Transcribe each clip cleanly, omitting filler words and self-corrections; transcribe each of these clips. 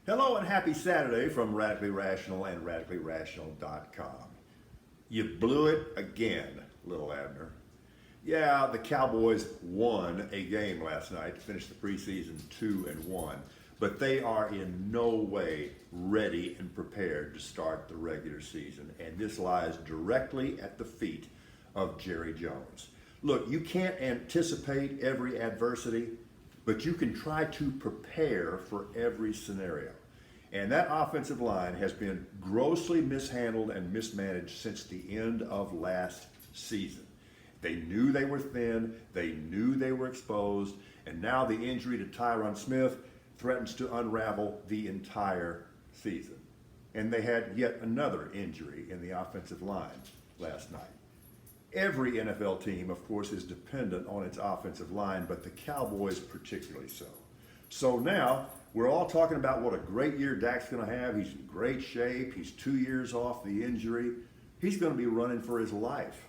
Hello and happy Saturday from Radically Rational and RadicallyRational.com. You blew it again, Lil Abner. Yeah, the Cowboys won a game last night to finish the preseason 2-1, but they are in no way ready and prepared to start the regular season, and this lies directly at the feet of Jerry Jones. Look, you can't anticipate every adversity, but you can try to prepare for every scenario. And that offensive line has been grossly mishandled and mismanaged since the end of last season. They knew they were thin, they knew they were exposed, and now the injury to Tyron Smith threatens to unravel the entire season. And they had yet another injury in the offensive line last night. Every NFL team, of course, is dependent on its offensive line, but the Cowboys particularly so. So now, we're all talking about what a great year Dak's going to have. He's in great shape. He's 2 years off the injury. He's going to be running for his life.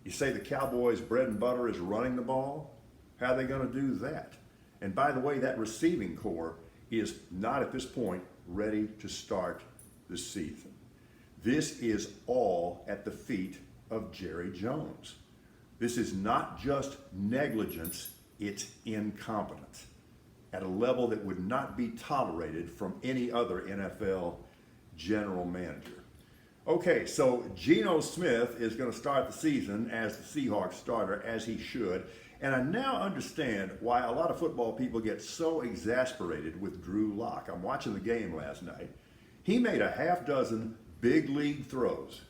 You say the Cowboys' bread and butter is running the ball? How are they going to do that? And by the way, that receiving core is not at this point ready to start the season. This is all at the feet of Jerry Jones. This is not just negligence, it's incompetence at a level that would not be tolerated from any other NFL general manager. Okay, so Geno Smith is going to start the season as the Seahawks starter, as he should, and I now understand why a lot of football people get so exasperated with Drew Lock. I'm watching the game last night. He made a half dozen big league throws,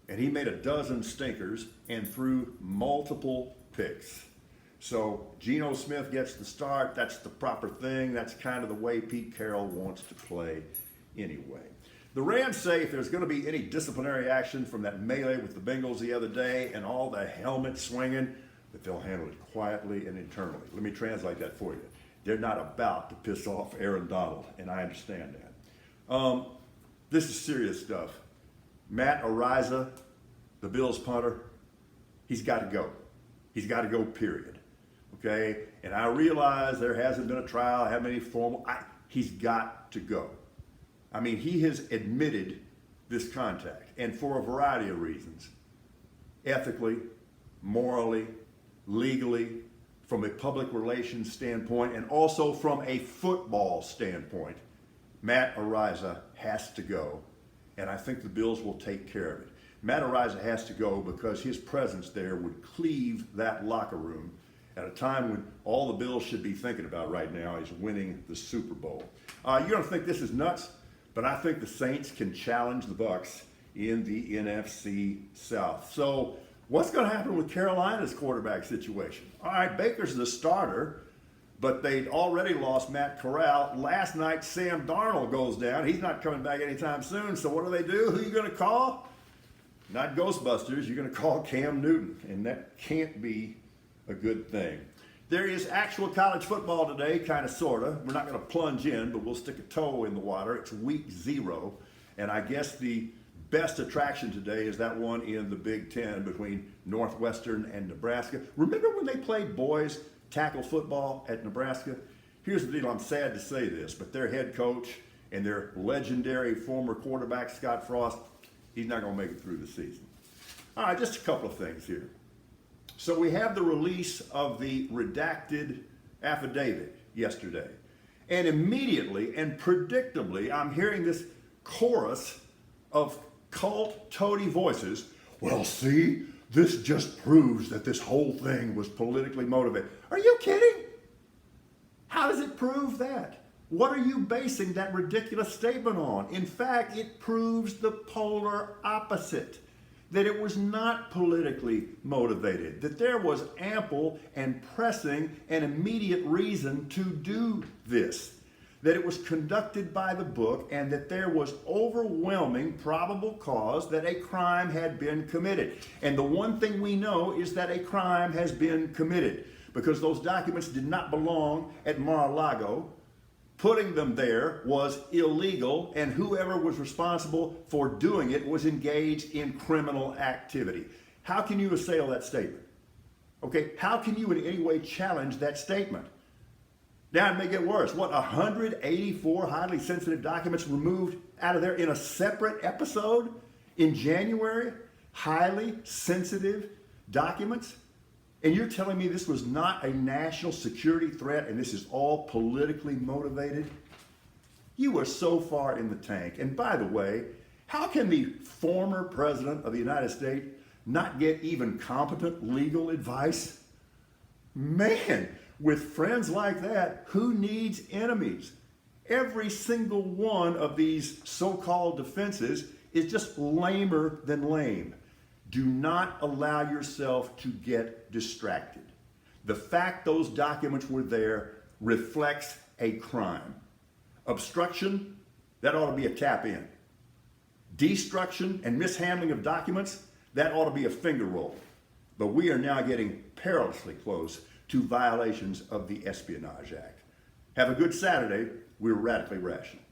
and he made a dozen stinkers and threw multiple picks. So Geno Smith gets the start. That's the proper thing. That's kind of the way Pete Carroll wants to play anyway. The Rams say if there's going to be any disciplinary action from that melee with the Bengals the other day and all the helmet swinging, that they'll handle it quietly and internally. Let me translate that for you. They're not about to piss off Aaron Donald, and I understand that. This is serious stuff. Matt Araiza, the Bills punter, he's got to go. He's got to go, period. Okay? And I realize there hasn't been a trial, I haven't any formal, he's got to go. I mean, he has admitted this contact, and for a variety of reasons. Ethically, morally, legally, from a public relations standpoint, and also from a football standpoint, Matt Araiza has to go, and I think the Bills will take care of it. Matt Araiza has to go because his presence there would cleave that locker room at a time when all the Bills should be thinking about right now is winning the Super Bowl. You're going to think this is nuts, but I think the Saints can challenge the Bucs in the NFC South. So what's going to happen with Carolina's quarterback situation? All right, Baker's the starter, but they'd already lost Matt Corral. Last night, Sam Darnold goes down. He's not coming back anytime soon. So what do? Who are you going to call? Not Ghostbusters. You're going to call Cam Newton, and that can't be a good thing. There is actual college football today, kind of, sort of. We're not going to plunge in, but we'll stick a toe in the water. It's week 0, and I guess the best attraction today is that one in the Big Ten between Northwestern and Nebraska. Remember when they played boys tackle football at Nebraska? Here's the deal. I'm sad to say this, but their head coach and their legendary former quarterback, Scott Frost, he's not going to make it through the season. All right, just a couple of things here. So we have the release of the redacted affidavit yesterday. And immediately and predictably, I'm hearing this chorus of cult toady voices. Well, see, this just proves that this whole thing was politically motivated. Are you kidding? How does it prove that? What are you basing that ridiculous statement on? In fact, it proves the polar opposite. That it was not politically motivated, that there was ample and pressing and immediate reason to do this, that it was conducted by the book, and that there was overwhelming probable cause that a crime had been committed. And the one thing we know is that a crime has been committed, because those documents did not belong at Mar-a-Lago. Putting them there was illegal, and whoever was responsible for doing it was engaged in criminal activity. How can you assail that statement? Okay, how can you in any way challenge that statement? Now it may get worse. What, 184 highly sensitive documents removed out of there in a separate episode in January? Highly sensitive documents? And you're telling me this was not a national security threat and this is all politically motivated? You are so far in the tank. And by the way, how can the former president of the United States not get even competent legal advice? Man, with friends like that, who needs enemies? Every single one of these so-called defenses is just lamer than lame. Do not allow yourself to get distracted. The fact those documents were there reflects a crime. Obstruction, that ought to be a tap in. Destruction and mishandling of documents, that ought to be a finger roll. But we are now getting perilously close to violations of the Espionage Act. Have a good Saturday. We're radically rational.